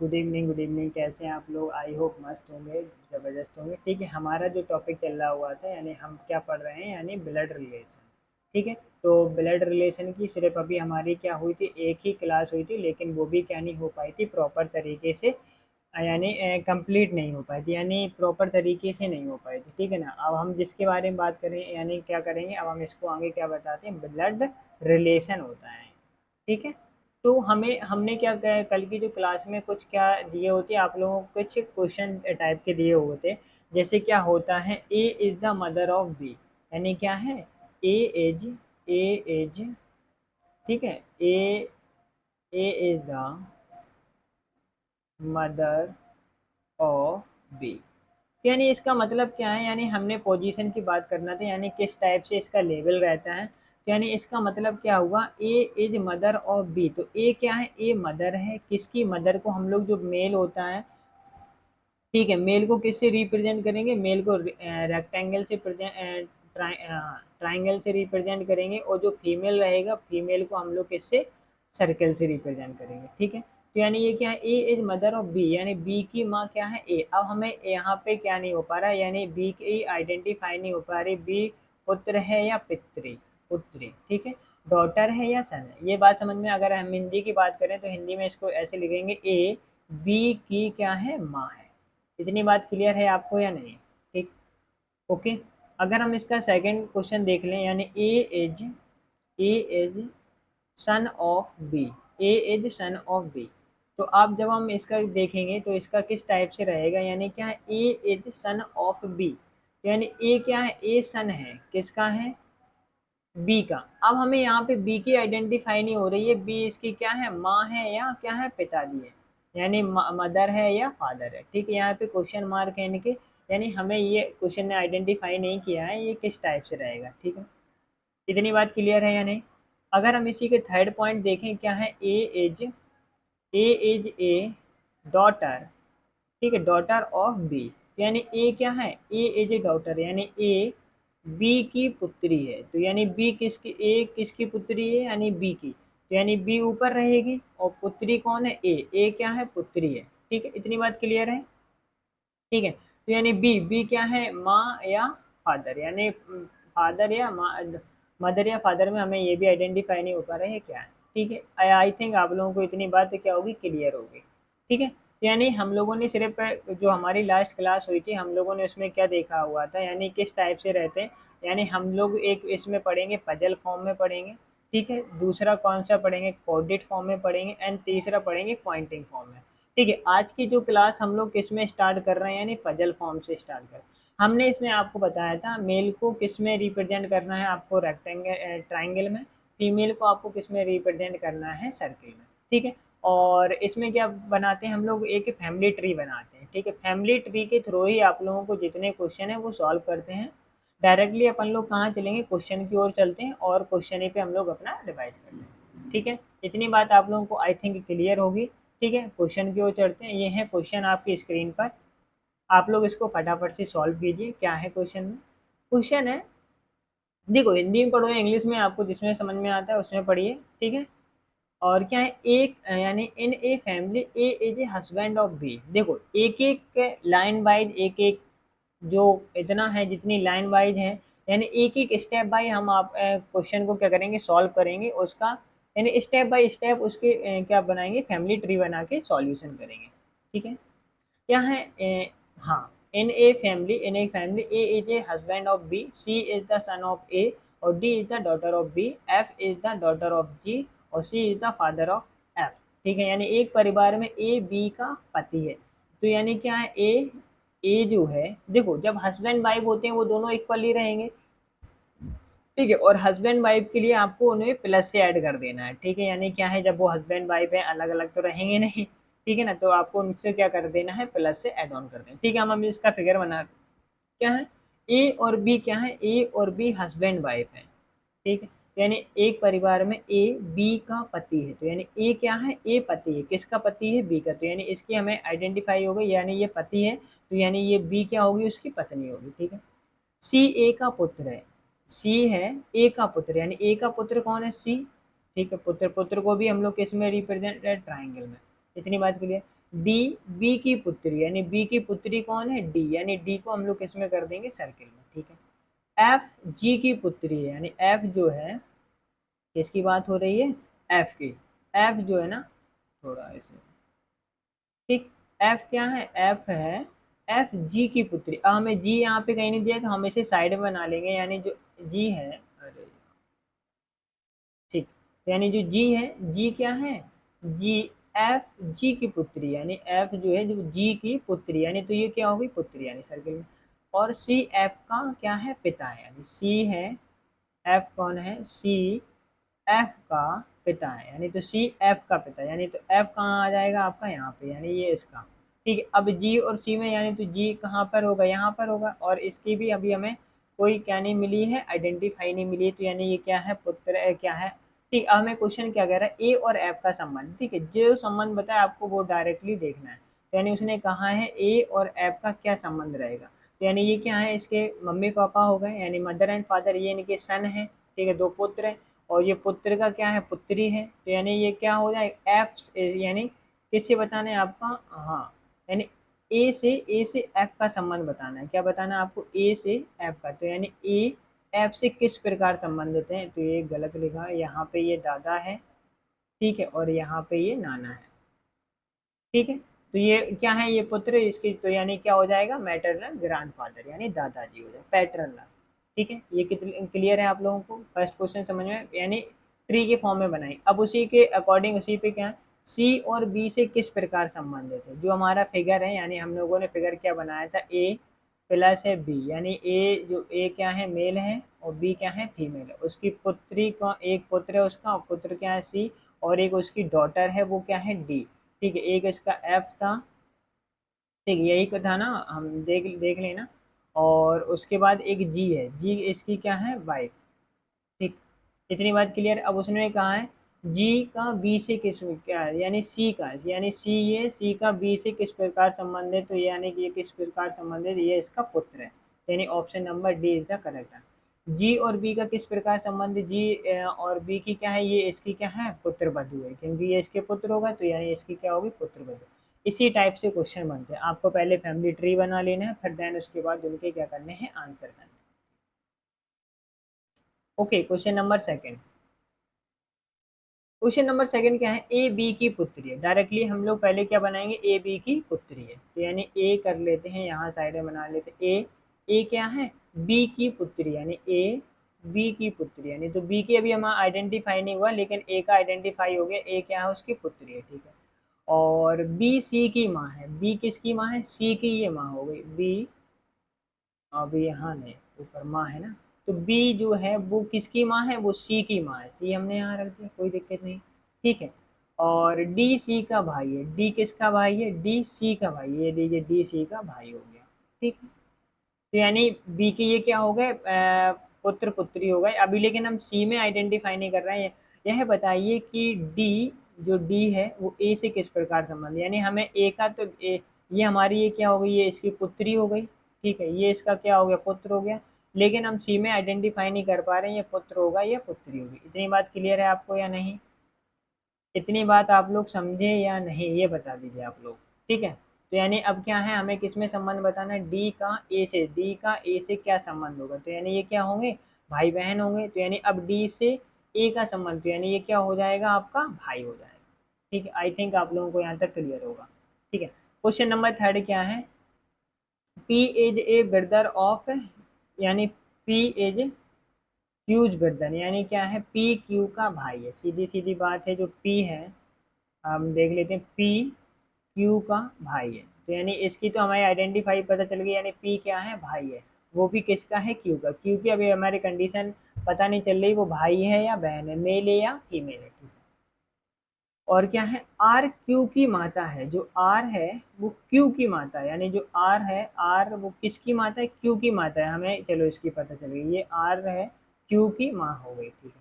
Good evening good evening. कैसे हैं आप लोग? आई होप मस्त होंगे, ज़बरदस्त होंगे। ठीक है, हमारा जो टॉपिक चल रहा हुआ था, यानी हम क्या पढ़ रहे हैं, यानी ब्लड रिलेशन। ठीक है, तो ब्लड रिलेशन की सिर्फ अभी हमारी क्या हुई थी, एक ही क्लास हुई थी, लेकिन वो भी क्या नहीं हो पाई थी प्रॉपर तरीके से, यानी कंप्लीट नहीं हो पाई थी, यानी प्रॉपर तरीके से नहीं हो पाई थी। ठीक है ना। अब हम जिसके बारे में बात करें, यानी क्या करेंगे, अब हम इसको आगे क्या बताते हैं, ब्लड रिलेशन होता है। ठीक है, तो हमें हमने क्या किया, कल की जो क्लास में कुछ क्या दिए होते, आप लोगों को कुछ क्वेश्चन टाइप के दिए होते। जैसे क्या होता है, A is the mother of B, यानी क्या है, ए इज ए इज, ठीक है, A is the mother of B. यानी इसका मतलब क्या है, यानी हमने पोजीशन की बात करना था, यानी किस टाइप से इसका लेवल रहता है। तो यानी इसका मतलब क्या हुआ, ए इज मदर ऑफ बी। तो ए क्या है, ए मदर है। किसकी मदर को हम लोग, जो मेल होता है, ठीक है, मेल को किससे रिप्रेजेंट करेंगे, मेल को रेक्टेंगल से ट्राइंगल से रिप्रेजेंट करेंगे, और जो फीमेल रहेगा, फीमेल को हम लोग किससे, सर्कल से रिप्रेजेंट करेंगे। ठीक है, तो यानी ये क्या है, A is mother of B, यानी बी की माँ क्या है, ए। अब हमें यहाँ पे क्या नहीं हो पा रहा है, यानी बी की आइडेंटिफाई नहीं हो पा रही, बी पुत्र है या पित्री, पुत्री। ठीक है, डॉटर है या सन है, ये बात समझ में। अगर हम हिंदी की बात करें तो हिंदी में इसको ऐसे लिखेंगे, ए बी की क्या है, माँ है। इतनी बात क्लियर है आपको या नहीं? ठीक, ओके। अगर हम इसका सेकंड क्वेश्चन देख लें, यानी A is son of B, A is son of B. तो आप जब हम इसका देखेंगे तो इसका किस टाइप से रहेगा, यानी क्या है, A is son of B, यानी ए क्या है, ए सन है, किसका है, बी का। अब हमें यहाँ पे बी की आइडेंटिफाई नहीं हो रही है, बी इसकी क्या है, माँ है या क्या है, पिताजी है, यानी मदर है या फादर है। ठीक है, यहाँ पे क्वेश्चन मार्क है इनके, यानी हमें ये क्वेश्चन ने आइडेंटिफाई नहीं किया है ये किस टाइप से रहेगा। ठीक है, इतनी बात क्लियर है या नहीं? अगर हम इसी के थर्ड पॉइंट देखें, क्या है, ए इज ए डॉटर, ठीक है, डॉटर ऑफ बी। यानी ए क्या है, ए इज ए डॉटर, यानी ए बी की पुत्री है। तो यानी बी किसकी, ए किसकी पुत्री है, यानी बी की। तो यानी बी ऊपर रहेगी, और पुत्री कौन है, ए क्या है, पुत्री है। ठीक है, इतनी बात क्लियर है? ठीक है, तो यानी बी बी क्या है, माँ या फादर, यानी फादर या माँ, मदर या फादर में हमें ये भी आइडेंटिफाई नहीं हो पा रहा है क्या है। ठीक है, आई थिंक आप लोगों को इतनी बात क्या होगी, क्लियर होगी। ठीक है, तो यानी हम लोगों ने सिर्फ जो हमारी लास्ट क्लास हुई थी, हम लोगों ने उसमें क्या देखा हुआ था, यानी किस टाइप से रहते हैं। यानी हम लोग एक इसमें पढ़ेंगे, पजल फॉर्म में पढ़ेंगे। ठीक है, दूसरा कौन सा पढ़ेंगे, कोडेड फॉर्म में पढ़ेंगे, एंड तीसरा पढ़ेंगे पॉइंटिंग फॉर्म में। ठीक है, आज की जो क्लास हम लोग किस में स्टार्ट कर रहे हैं, यानी पजल फॉर्म से स्टार्ट कर। हमने इसमें आपको बताया था मेल को किस में रिप्रेजेंट करना है, आपको रेक्टेंगल ट्राइंगल में, फीमेल को आपको किस में रिप्रेजेंट करना है, सर्किल में। ठीक है, और इसमें क्या बनाते हैं हम लोग, एक फैमिली ट्री बनाते हैं। ठीक है, फैमिली ट्री के थ्रू ही आप लोगों को जितने क्वेश्चन है वो सॉल्व करते हैं। डायरेक्टली अपन लोग कहाँ चलेंगे, क्वेश्चन की ओर चलते हैं, और क्वेश्चन ही पे हम लोग अपना रिवाइज करते हैं। ठीक है, इतनी बात आप लोगों को आई थिंक क्लियर होगी। ठीक है, क्वेश्चन की ओर चढ़ते हैं। ये है क्वेश्चन आपकी स्क्रीन पर, आप लोग इसको फटाफट से सॉल्व कीजिए। क्या है क्वेश्चन में? क्वेश्चन है, देखो हिंदी में पढ़ो या इंग्लिश में, आपको जिसमें समझ में आता है उसमें पढ़िए। ठीक है, और क्या है, एक यानी in a family A is a husband of B. देखो एक एक लाइन वाइज, एक एक जो इतना है, जितनी लाइन वाइज है, यानी एक एक स्टेप बाय हम आप क्वेश्चन को क्या करेंगे, सॉल्व करेंगे उसका, यानी स्टेप बाय स्टेप उसके क्या बनाएंगे, फैमिली ट्री बना के सॉल्यूशन करेंगे। ठीक है, क्या है, हाँ, in a family A is a husband of B, C is the son of A, और D is the daughter of B, F is the daughter of G, और C is the father of F. ठीक है, यानी एक परिवार में A B का पति है। तो यानी क्या है, ए जो है, देखो जब हस्बैंड वाइफ होते हैं वो दोनों इक्वली रहेंगे। ठीक है, और हस्बैंड वाइफ के लिए आपको उन्हें प्लस से ऐड कर देना है। ठीक है, यानी क्या है, जब वो हस्बैंड वाइफ है, अलग अलग तो रहेंगे नहीं। ठीक है ना, तो आपको उनसे क्या कर देना है, प्लस से ऐड ऑन कर देना। ठीक है, हम अभी इसका फिगर बना, क्या है, ए और बी क्या है, ए और बी हस्बैंड वाइफ है। ठीक है, तो यानी एक परिवार में ए बी का पति है। तो यानी ए क्या है, ए पति है, किसका पति है, बी का। तो यानी इसकी हमें आइडेंटिफाई हो गई, यानी ये पति है, तो यानी ये बी क्या होगी, उसकी पत्नी होगी। ठीक है, सी ए का पुत्र है, सी है ए का पुत्र, यानी ए का पुत्र कौन है, सी। ठीक है, पुत्र पुत्र को भी हम लोग किस में रिप्रेजेंट, ट्राइंगल में। इतनी बात क्लियर? डी बी की पुत्री, यानी बी की पुत्री कौन है, डी, यानी डी को हम लोग किस में कर देंगे, सर्किल में, ठीक है। एफ जी की पुत्री है, यानी एफ जो है किसकी बात हो रही है, एफ की, एफ जो है ना, थोड़ा ऐसे, ठीक, एफ क्या है, एफ है, एफ जी की पुत्री। अब हमें जी यहाँ पे कहीं नहीं दिया तो हम इसे साइड में बना लेंगे, यानी जो जी है, अरे ठीक, तो यानी जो जी है, जी क्या है, जी, एफ जी की पुत्री, यानी एफ जो है जो जी की पुत्री, यानी तो ये क्या होगी, पुत्री, यानी सर्किल में। और सी एफ का क्या है, पिता है, यानी सी है, एफ कौन है, सी एफ का पिता है, यानी तो सी एफ का पिता, यानी तो एफ कहाँ आ जाएगा आपका, यहाँ पे, यानी ये इसका, ठीक है। अब जी और सी में, यानी तो जी कहाँ पर होगा, यहाँ पर होगा, और इसकी भी अभी हमें कोई क्या नहीं मिली है, आइडेंटिफाई नहीं मिली है, तो यानी ये क्या है, पुत्र क्या है, ठीक। अब हमें क्वेश्चन क्या कह रहा है, ए और एफ का संबंध, ठीक है, जो संबंध बताया आपको वो डायरेक्टली देखना है, तो यानी उसने कहा है ए और एफ का क्या संबंध रहेगा, तो यानी ये क्या है, इसके मम्मी पापा हो गए, यानी मदर एंड फादर, ये इनके सन है, ठीक है, दो पुत्र है, और ये पुत्र का क्या है, पुत्री है, तो यानी ये क्या हो जाए, एफ, यानी किससे बताना है आपका, हाँ, यानी ए से एफ का संबंध बताना है, क्या बताना है आपको, ए से एफ का, तो यानी ए एफ से किस प्रकार संबंधित है, तो ये गलत लिखा है, यहाँ पे ये दादा है, ठीक है, और यहाँ पे ये नाना है, ठीक है, तो ये क्या है, ये पुत्र इसकी, तो यानी क्या हो जाएगा, मैटरनल ग्रैंडफादर, यानी दादाजी हो जाए, पैटर्नल, ठीक है। ये कितने क्लियर है आप लोगों को, फर्स्ट क्वेश्चन समझ में, यानी ट्री के फॉर्म में बनाई। अब उसी के अकॉर्डिंग उसी पे क्या है, सी और बी से किस प्रकार संबंधित है, जो हमारा फिगर है, यानी हम लोगों ने फिगर क्या बनाया था, ए प्लस है बी, यानी ए जो ए क्या है, मेल है, और बी क्या है, फीमेल है, उसकी पुत्री का एक पुत्र है उसका, और पुत्र क्या है, सी, और एक उसकी डॉटर है, वो क्या है, डी, ठीक है, एक इसका एफ था, ठीक, यही को था ना, हम देख देख लेना, और उसके बाद एक जी है, जी इसकी क्या है, वाइफ, ठीक, इतनी बात क्लियर। अब उसने कहा है जी का बी से किस क्या है, यानी सी का, यानी सी, ये सी का बी से किस प्रकार संबंध है, तो यानी कि ये किस प्रकार संबंध है, ये इसका पुत्र है, यानी option number D is the correct answer. G और बी का किस प्रकार संबंध है, जी और बी की क्या है, ये इसकी क्या है, पुत्र वधु है, क्योंकि ये इसके पुत्र होगा, तो यानी इसकी क्या होगी, पुत्र वधु। इसी टाइप से क्वेश्चन बनते हैं, आपको पहले फैमिली ट्री बना लेना है, फिर देन उसके बाद उनके क्या करने हैं, आंसर करने हैं। Okay, question number second, question number second क्या है, ए बी की पुत्री है, डायरेक्टली हम लोग पहले क्या बनाएंगे, ए बी की पुत्री है, तो यानी ए कर लेते हैं, यहाँ साइड में बना लेते हैं, ए क्या है, बी की पुत्री, यानी ए बी की पुत्री, यानी तो बी की अभी हमारा आइडेंटिफाई नहीं हुआ, लेकिन ए का आइडेंटिफाई हो गया, ए क्या है, उसकी पुत्री है, ठीक है। और बी सी की माँ है, बी किसकी माँ है, सी की ये माँ हो गई, बी, अभी यहाँ नहीं, ऊपर माँ है ना, तो बी जो है वो किसकी माँ है, वो सी की माँ है, सी हमने यहाँ रख दिया, कोई दिक्कत नहीं, ठीक है। और डी सी का भाई है, डी किसका भाई है, डी सी का भाई, ये लीजिए डी सी का भाई हो गया, ठीक है। तो यानी बी के ये क्या हो गए, पुत्र पुत्री हो गए अभी, लेकिन हम सी में आइडेंटिफाई नहीं कर रहे हैं। यह बताइए कि डी, जो डी है वो ए से किस प्रकार संबंध, यानी हमें ए का तो ये हमारी ये क्या हो गई, ये इसकी पुत्री हो गई, ठीक है, ये इसका क्या हो गया, पुत्र हो गया, लेकिन हम सी में आइडेंटिफाई नहीं कर पा रहे हैं ये पुत्र होगा या पुत्री होगी। इतनी बात क्लियर है आपको या नहीं, इतनी बात आप लोग समझे या नहीं, ये बता दीजिए आप लोग, ठीक है। तो यानी अब क्या है, हमें किसमें संबंध बताना है, डी का ए से, डी का ए से क्या संबंध होगा, तो यानी ये क्या होंगे, भाई बहन होंगे, तो यानी अब डी से ए का संबंध, तो यानी ये क्या हो जाएगा, आपका भाई हो जाएगा, ठीक है। आई थिंक आप लोगों को यहाँ तक क्लियर होगा, ठीक है। क्वेश्चन नंबर थर्ड क्या है, P is a brother of, यानी पी इज क्यूज ब्रदर, यानी क्या है, पी क्यू का भाई है, सीधी सीधी बात है, जो पी है हम देख लेते हैं, पी क्यू का भाई है, तो यानी इसकी तो हमें आइडेंटिफाई पता चल गई, यानी पी क्या है, भाई है, वो भी किसका है, क्यू का, क्यू की अभी हमारी कंडीशन पता नहीं चल रही वो भाई है या बहन है, मेल है या फीमेल है, ठीक है। और क्या है, आर क्यू की माता है, जो आर है वो क्यू की माता है, यानी जो आर है, आर वो किसकी माता है, क्यू की माता है, हमें चलो इसकी पता चल गई, ये आर है, क्यू की माँ हो गई, ठीक है।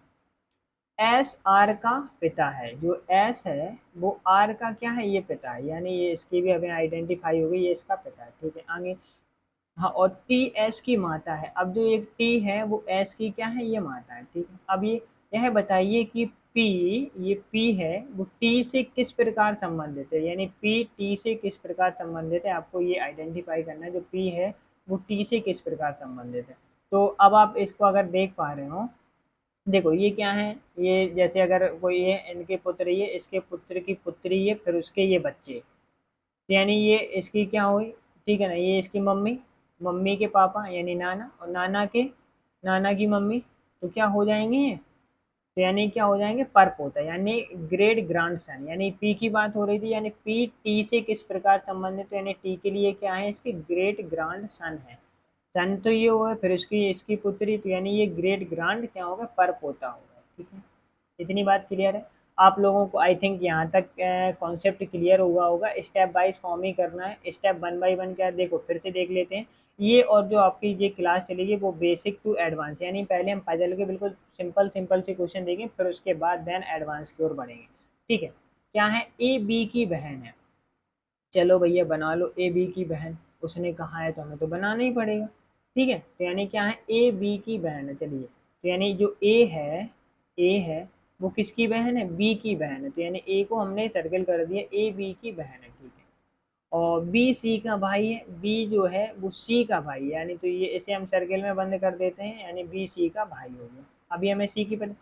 एस आर का पिता है, जो एस है वो आर का क्या है, ये पिता है, यानी ये इसकी भी हमें आइडेंटिफाई हो गई, ये इसका पिता है, ठीक है, आगे। हाँ, और टी एस की माता है, अब जो एक टी है वो एस की क्या है, ये माता है, ठीक है। अब ये यह बताइए कि पी, ये पी है वो टी से किस प्रकार संबंधित है, यानी पी टी से किस प्रकार संबंधित है, आपको ये आइडेंटिफाई करना है। जो पी है वो टी से किस प्रकार संबंधित है। तो अब आप इसको अगर देख पा रहे हो, देखो ये क्या है, ये जैसे अगर कोई ये इनके पुत्र, ये इसके पुत्र की पुत्री है, फिर उसके ये बच्चे, तो यानी ये इसकी क्या हुई, ठीक है ना, ये इसकी मम्मी, मम्मी के पापा यानी नाना, और नाना के नाना की मम्मी, तो क्या हो जाएंगे ये, तो यानी क्या हो जाएंगे, पर पोता, यानी ग्रेट ग्रैंड सन। यानी पी की बात हो रही थी, यानी पी टी से किस प्रकार संबंधित, तो यानी टी के लिए क्या है, इसके ग्रेट ग्रैंड सन है। सन तो ये हुआ, फिर उसकी इसकी पुत्री, तो यानी ये ग्रेट ग्रांड क्या होगा, पर पोता होगा। ठीक है, इतनी बात क्लियर है आप लोगों को, आई थिंक यहाँ तक कॉन्सेप्ट क्लियर हुआ होगा। स्टेप वाइज फॉर्म ही करना है, स्टेप वन बाई वन क्या है, देखो फिर से देख लेते हैं ये। और जो आपकी ये क्लास चलेगी वो बेसिक टू एडवांस, यानी पहले हम पजल के बिल्कुल सिंपल सिंपल से क्वेश्चन देंगे, फिर उसके बाद देन एडवांस की ओर बढ़ेंगे। ठीक है, क्या है, ए बी की बहन है, चलो भैया बना लो, ए बी की बहन, उसने कहा है तो हमें तो बनाना ही पड़ेगा। ठीक है, तो यानी क्या है, ए बी की बहन है, चलिए, तो यानी जो ए है वो किसकी बहन है, बी की बहन है, तो यानी ए को हमने सर्कल कर दिया, ए बी की बहन है। ठीक है, और बी सी का भाई है, बी जो है वो सी का भाई है, यानी तो ये इसे हम सर्कल में बंद कर देते हैं, यानी बी सी का भाई हो गया। अभी हमें सी की पता,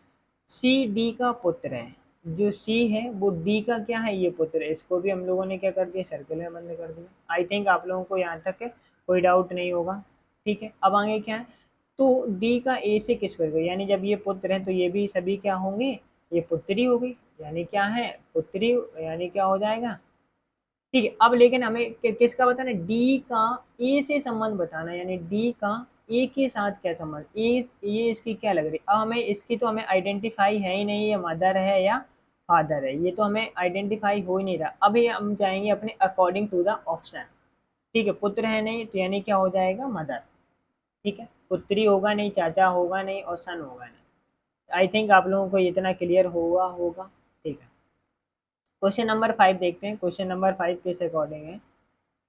सी डी का पुत्र है, जो सी है वो डी का क्या है, ये पुत्र है, इसको भी हम लोगों ने क्या कर दिया, सर्कल में बंद कर दिया। आई थिंक आप लोगों को यहाँ तक है, कोई डाउट नहीं होगा। ठीक है, अब आगे क्या है, तो डी का ए से किस पर, यानी जब ये पुत्र है तो ये भी सभी क्या होंगे, ये पुत्री हो गई, यानी क्या है, पुत्री, यानी क्या हो जाएगा। ठीक है, अब लेकिन हमें किसका बताना है, डी का ए से संबंध बताना है, यानी डी का ए के साथ क्या संबंध, ए ये इसकी क्या लग रही, अब हमें इसकी तो हमें आइडेंटिफाई है ही नहीं, ये मदर है या फादर है, ये तो हमें आइडेंटिफाई हो ही नहीं रहा। अभी हम जाएंगे अपने अकॉर्डिंग टू द ऑप्शन। ठीक है, पुत्र है नहीं, तो यानी क्या हो जाएगा, मदर। ठीक है, पुत्री होगा नहीं, चाचा होगा नहीं, और सन होगा नहीं। आई थिंक आप लोगों को इतना क्लियर होगा। ठीक है, क्वेश्चन नंबर 5 देखते हैं, क्वेश्चन नंबर 5 किस अकॉर्डिंग है।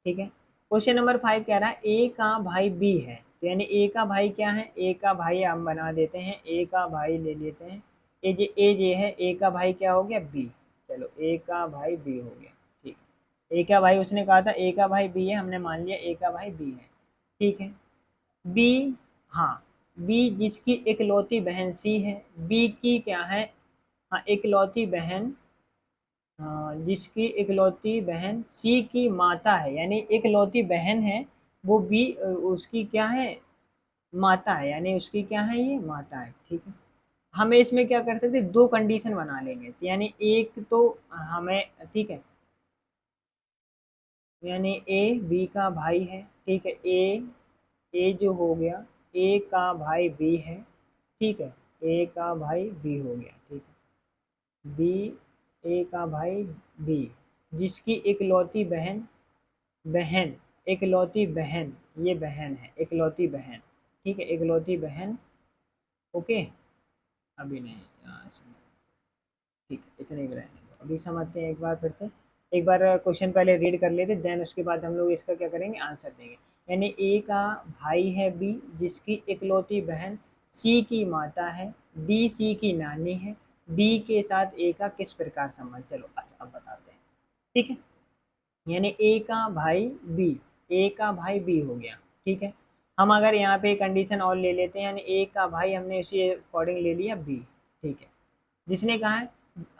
ठीक है, क्वेश्चन नंबर 5 कह रहा है ए का भाई बी है, तो यानी ए का भाई क्या है, ए का भाई हम बना देते हैं, ए का भाई ले लेते हैं, ए जे है, ए का भाई क्या हो गया, बी। चलो ए का भाई बी हो गया। ठीक है, ए का भाई उसने कहा था ए का भाई बी है, हमने मान लिया ए का भाई बी है। ठीक है, बी, हाँ, बी जिसकी इकलौती बहन सी है, बी की क्या है, हाँ इकलौती बहन, जिसकी इकलौती बहन सी की माता है, यानी इकलौती बहन है वो भी उसकी क्या है, माता है, यानी उसकी क्या है, ये माता है। ठीक है, हमें इसमें क्या कर सकते हैं, दो कंडीशन बना लेंगे, यानी एक तो हमें, ठीक है, यानी ए बी का भाई है। ठीक है, ए जो हो गया, ए का भाई बी है। ठीक है, ए का भाई बी हो गया। ठीक है, बी, ए का भाई बी, जिसकी इकलौती बहन, बहन, इकलौती बहन, ये बहन है, इकलौती बहन। ठीक है, इकलौती बहन। ओके, अभी नहीं, ठीक है, इतने ही रहने दो, अभी समझते हैं एक बार फिर से। एक बार क्वेश्चन पहले रीड कर लेते, देन उसके बाद हम लोग इसका क्या करेंगे, आंसर देंगे। यानी ए का भाई है बी, जिसकी इकलौती बहन सी की माता है, डी सी की नानी है, डी के साथ ए का किस प्रकार संबंध, चलो अच्छा अब बताते हैं। ठीक है, यानी ए का भाई बी, ए का भाई बी हो गया। ठीक है, हम अगर यहाँ पे कंडीशन और ले लेते हैं, यानी ए का भाई हमने उसी अकॉर्डिंग ले लिया बी। ठीक है, जिसने कहा है,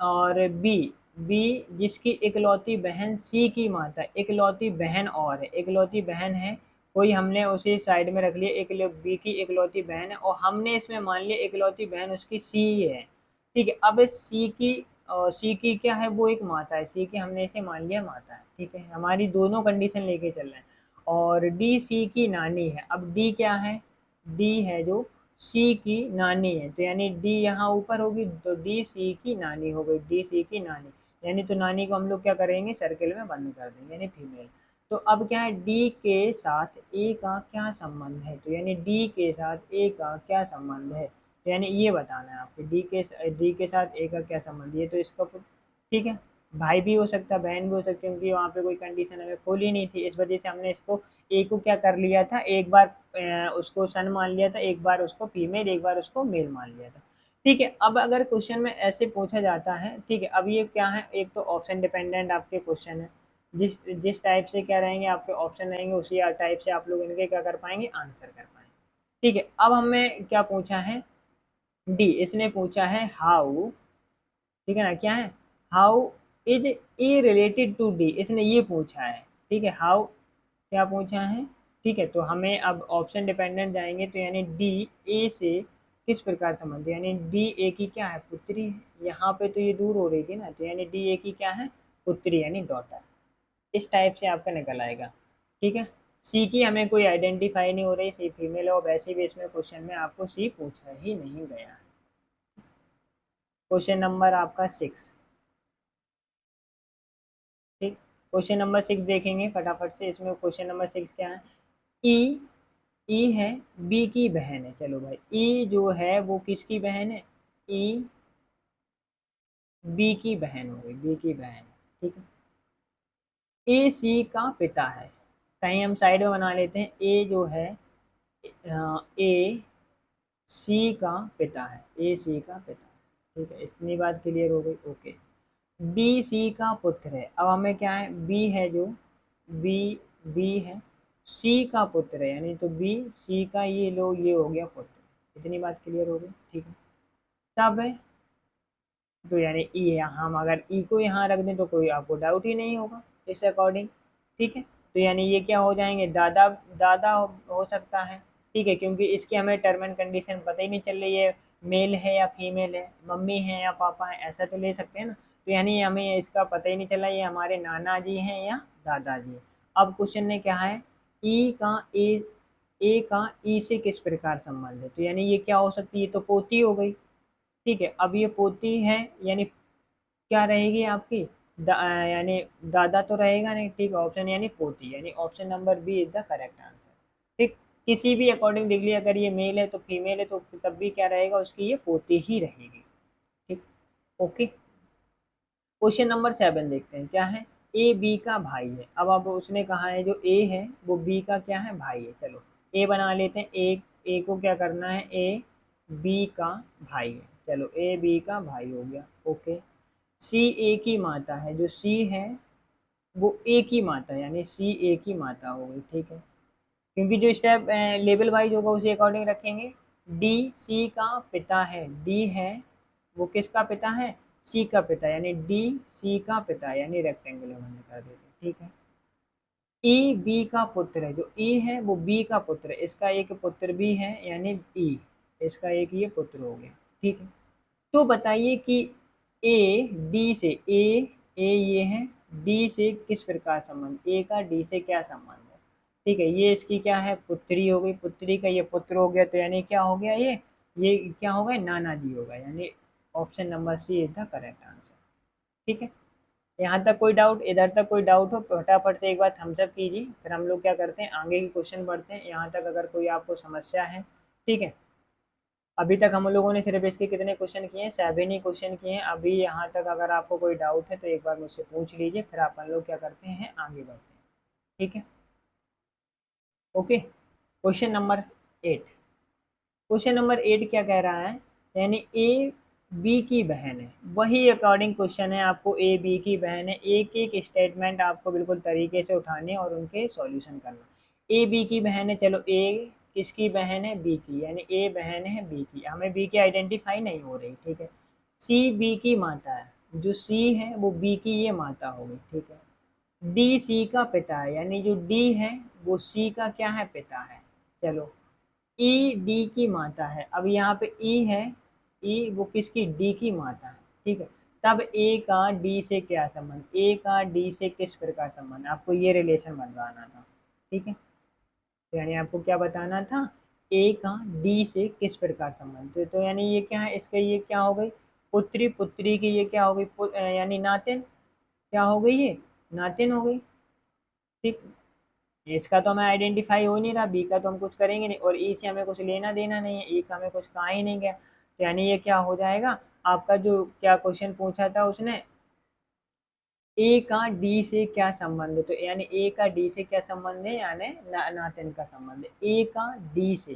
और बी, बी जिसकी इकलौती बहन सी की माता, इकलौती बहन और है, इकलौती बहन है कोई, हमने उसे साइड में रख लिया, एक बी की इकलौती बहन है, और हमने इसमें मान लिया इकलौती बहन उसकी सी है। ठीक है, अब सी की, सी की क्या है, वो एक माता है, सी की हमने इसे मान लिया माता है। ठीक है, हमारी दोनों कंडीशन लेके चल रहे हैं, और डी सी की नानी है। अब डी क्या है, डी है जो सी की नानी है, तो यानी डी यहाँ ऊपर होगी, तो डी सी की नानी हो गई, डी सी की नानी, यानी तो नानी को हम लोग क्या करेंगे, सर्किल में बंद कर देंगे, यानी फीमेल। तो अब क्या है, डी के साथ ए का क्या संबंध है, तो यानी डी के साथ ए का क्या संबंध है, तो यानी ये बताना है आपको, डी के साथ ए का क्या संबंध, ये तो इसका, ठीक है, भाई भी हो सकता है, बहन भी हो सकती है, क्योंकि वहाँ पे कोई कंडीशन हमें खोली नहीं थी, इस वजह से हमने इसको ए को क्या कर लिया था, एक बार उसको सन मान लिया था, एक बार उसको फीमेल, एक बार उसको मेल मान लिया था। ठीक है। अब अगर क्वेश्चन में ऐसे पूछा जाता है, ठीक है, अब ये क्या है, एक तो ऑप्शन डिपेंडेंट आपके क्वेश्चन है, जिस जिस टाइप से क्या रहेंगे आपके ऑप्शन रहेंगे, उसी टाइप से आप लोग इनके क्या कर पाएंगे, आंसर कर पाएंगे। ठीक है। अब हमें क्या पूछा है, डी, इसने पूछा है हाउ, ठीक है ना, क्या है, how is A related to D, इसने ये पूछा है। ठीक है, हाउ क्या पूछा है। ठीक है, तो हमें अब ऑप्शन डिपेंडेंट जाएंगे, तो यानी डी ए से किस प्रकार संबंध, यानी डी ए की क्या है, पुत्री है। यहाँ पे तो ये दूर हो रही थी ना, तो यानी डी ए की क्या है, पुत्री यानी डॉटर। इस टाइप से आपका निकल आएगा। ठीक है। सी की हमें कोई आइडेंटिफाई नहीं हो रही, सी फीमेल है, और वैसे भी इसमें क्वेश्चन में आपको सी पूछा ही नहीं गया। क्वेश्चन नंबर आपका 6। ठीक, क्वेश्चन नंबर 6 देखेंगे फटाफट से। इसमें क्वेश्चन नंबर 6 क्या है, ई, ई है बी की बहन है। चलो भाई, ई जो है वो किसकी बहन है, ई बी की बहन हो गई, बी की बहन। ठीक है। ए सी का पिता है, कहीं हम साइड में बना लेते हैं, ए जो है ए सी का पिता है, ए सी का पिता है। ठीक है, इतनी बात क्लियर हो गई। ओके। बी सी का पुत्र है। अब हमें क्या है, बी है जो, बी, बी है, सी का पुत्र है, यानी तो बी सी का ये लो, ये हो गया पुत्र। इतनी बात क्लियर हो गई। ठीक है। तब है, तो यानी ई, यहाँ हम अगर ई को यहाँ रख दें तो कोई आपको डाउट ही नहीं होगा इस अकॉर्डिंग। ठीक है, तो यानी ये क्या हो जाएंगे, दादा, दादा हो सकता है। ठीक है, क्योंकि इसकी हमें टर्म एंड कंडीशन पता ही नहीं चल रही है, मेल है या फीमेल है, मम्मी है या पापा है, ऐसा तो ले सकते हैं ना। तो यानी हमें इसका पता ही नहीं चला ये हमारे नाना जी हैं या दादाजी हैं। अब क्वेश्चन ने क्या है, ई का ए का ई से किस प्रकार संबंध है, तो यानी ये क्या हो सकती है, ये तो पोती हो गई। ठीक है, अब ये पोती है, यानी क्या रहेगी आपकी, यानी दादा तो रहेगा नहीं। ठीक है, ऑप्शन यानी पोती, यानी option number B is the correct answer. ठीक, किसी भी अकॉर्डिंग देख लिया, अगर ये मेल है तो फीमेल है, तो तब भी क्या रहेगा, उसकी ये पोती ही रहेगी। ठीक। ओके। क्वेश्चन नंबर 7 देखते हैं, क्या है, ए बी का भाई है। अब उसने कहा है जो ए है वो बी का क्या है, भाई है। चलो ए बना लेते हैं, ए को क्या करना है, ए बी का भाई है। चलो ए बी का भाई हो गया। ओके। सी ए की माता है, जो सी है वो ए की माता है, यानी सी ए की माता हो गई। ठीक है, क्योंकि जो स्टेप लेवल वाइज होगा उसी अकॉर्डिंग रखेंगे। डी सी का पिता है, डी है वो किसका पिता है, सी का पिता, यानी डी सी का पिता, यानी रेक्टेंगुलर बंद कर देते। ठीक है। ई बी का पुत्र है, जो ई है वो बी का पुत्र है, इसका एक पुत्र भी है, यानी ई, इसका एक ये पुत्र हो गया। ठीक है। तो बताइए कि ए डी से, ए ये है, डी से किस प्रकार संबंध, ए का डी से क्या संबंध है। ठीक है, ये इसकी क्या है, पुत्री हो गई, पुत्री का ये पुत्र हो गया, तो यानी क्या हो गया, ये क्या हो गया, नाना जी होगा, यानी option number C is the correct answer. ठीक है। यहाँ तक कोई डाउट, इधर तक कोई डाउट हो फटाफट से एक बार थम्स अप कीजिए, फिर हम लोग क्या करते हैं, आगे की क्वेश्चन बढ़ते हैं। यहाँ तक अगर कोई आपको समस्या है, ठीक है, अभी तक हम लोगों ने सिर्फ इसके कितने क्वेश्चन किए हैं, 7 ही क्वेश्चन किए हैं। अभी यहाँ तक अगर आपको कोई डाउट है तो एक बार मुझसे पूछ लीजिए, फिर अपन लोग क्या करते हैं, आगे बढ़ते हैं। ठीक है। Okay. Question number 8, question number 8 क्या कह रहा है, यानी ए बी की बहन है, वही अकॉर्डिंग क्वेश्चन है, आपको ए बी की बहन है, एक एक स्टेटमेंट आपको बिल्कुल तरीके से उठाने और उनके सॉल्यूशन करना। ए बी की बहन है, चलो ए किसकी बहन है, बी की, यानी ए बहन है बी की, हमें बी की आइडेंटिफाई नहीं हो रही। ठीक है। सी बी की माता है, जो सी है वो बी की ये माता हो गई। ठीक है। डी सी का पिता है, यानी जो डी है वो सी का क्या है, पिता है। चलो, ई डी की माता है, अब यहाँ पे ई है, ई वो किसकी, डी की माता है। ठीक है। तब ए का डी से क्या संबंध, ए का डी से किस प्रकार संबंध, आपको ये रिलेशन बनवाना था। ठीक है, तो यानी आपको क्या बताना था, ए का डी से किस प्रकार संबंध, तो यानी ये क्या है, इसका ये क्या हो गई, पुत्री, पुत्री की ये क्या हो गई, यानी नातिन, क्या हो गई ये, नातिन हो गई। ठीक, इसका तो हमें आइडेंटिफाई हो नहीं रहा, बी का तो हम कुछ करेंगे नहीं, और ई से हमें कुछ लेना देना नहीं है, ई का हमें कुछ कहा ही नहीं गया, तो यानी ये क्या हो जाएगा, आपका जो क्या क्वेश्चन पूछा था उसने, ए का डी से क्या संबंध है, तो यानी ए का डी से क्या संबंध है, यानी नातिन का संबंध है, ए का डी से,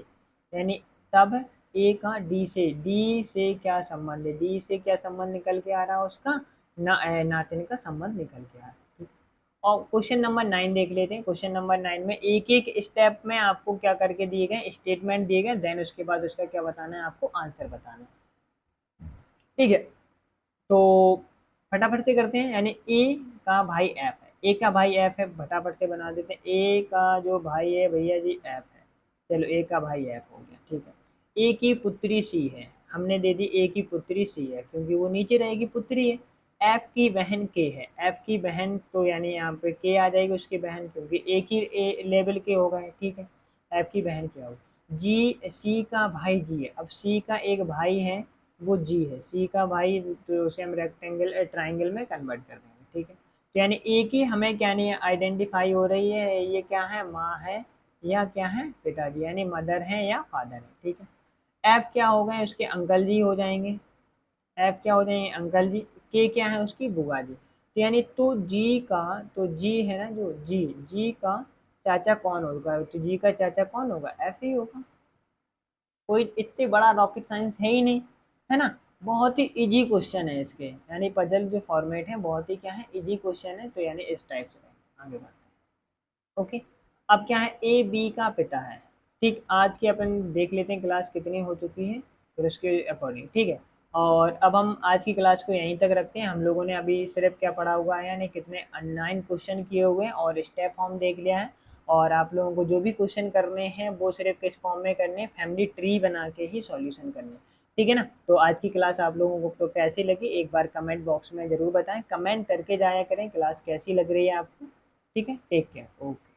यानी तब ए का डी से क्या संबंध है, डी से क्या संबंध निकल के आ रहा है उसका, नातिन का संबंध निकल के आ रहा है। ठीक। और क्वेश्चन नंबर 9 देख लेते हैं। क्वेश्चन नंबर 9 में एक एक स्टेप में आपको क्या करके दिए गए, स्टेटमेंट दिए गए, देन उसके बाद उसका क्या बताना है, आपको आंसर बताना है। ठीक है, तो फटाफट से करते हैं। यानी ए का भाई एफ है, ए का भाई एफ है, फटाफट से बना देते हैं। ए का जो भाई है भैया जी एफ है, चलो ए का भाई एफ हो गया। ठीक है, ए की पुत्री सी है, हमने दे दी ए की पुत्री सी है क्योंकि वो नीचे रहेगी, पुत्री है। एफ की बहन के है, एफ की बहन, तो यानी यहाँ पे के आ जाएगी उसकी बहन, क्योंकि एक ही ए लेवल के हो गए। ठीक है, एफ की बहन क्या होगी, जी सी का भाई जी है। अब सी का एक भाई है, वो जी है, सी का भाई, तो उसे हम रेक्टेंगल ट्राइंगल में कन्वर्ट कर देंगे। ठीक है, तो यानी एक ही हमें क्या नहीं आइडेंटिफाई हो रही है, ये क्या है, माँ है या क्या है, पिताजी, यानी मदर है या फादर है। ठीक है, एफ क्या हो गए, उसके अंकल जी हो जाएंगे, एफ क्या हो जाएंगे, अंकल जी। के क्या है, उसकी बुआ जी। तो यानी तो जी का, तो जी है ना जो जी, जी का चाचा कौन होगा, तो जी का चाचा कौन होगा, एफ ही होगा। कोई इतनी बड़ा रॉकेट साइंस है ही नहीं, है ना। बहुत ही इजी क्वेश्चन है इसके, यानी पजल जो फॉर्मेट है बहुत ही क्या है, इजी क्वेश्चन है, तो यानी इस टाइप से आगे बढ़ते हैं। ओके, अब क्या है, ए बी का पिता है। ठीक, आज की अपन देख लेते हैं क्लास कितनी हो चुकी है, फिर उसके अकॉर्डिंग। ठीक है, और अब हम आज की क्लास को यहीं तक रखते हैं। हम लोगों ने अभी सिर्फ क्या पढ़ा हुआ है, यानी कितने 9 क्वेश्चन किए हुए हैं और स्टेप फॉर्म देख लिया है। और आप लोगों को जो भी क्वेश्चन करने हैं वो सिर्फ किस फॉर्म में करने हैं, फैमिली ट्री बना के ही सॉल्यूशन करने हैं। ठीक है ना। तो आज की क्लास आप लोगों को तो कैसी लगी, एक बार कमेंट बॉक्स में ज़रूर बताएं, कमेंट करके जाया करें क्लास कैसी लग रही है आपको। ठीक है, टेक केयर, ओके।